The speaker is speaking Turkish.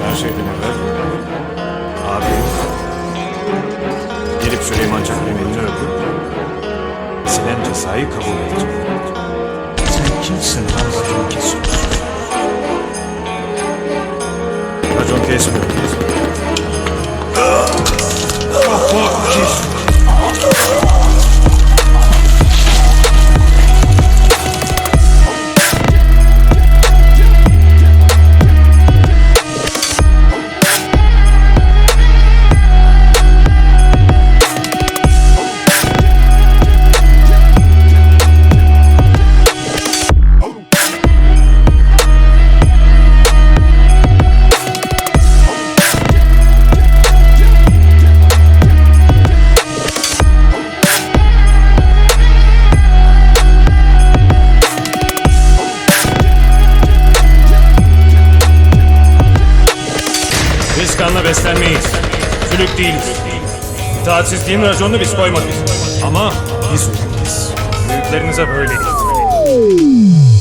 Her şeyden evvel abi gelip Süleyman Çakır'ın elini öpüp Silen cezayı kabul edecek. Sen kimsin lan racon kesiyorsun? Racon kesmiyor. Biz kanla beslenmeyiz. Sülük değiliz. İtaatsizliğin raconunu biz koymadık. Ama biz uyuyoruz. Büyüklerinize böyle değil.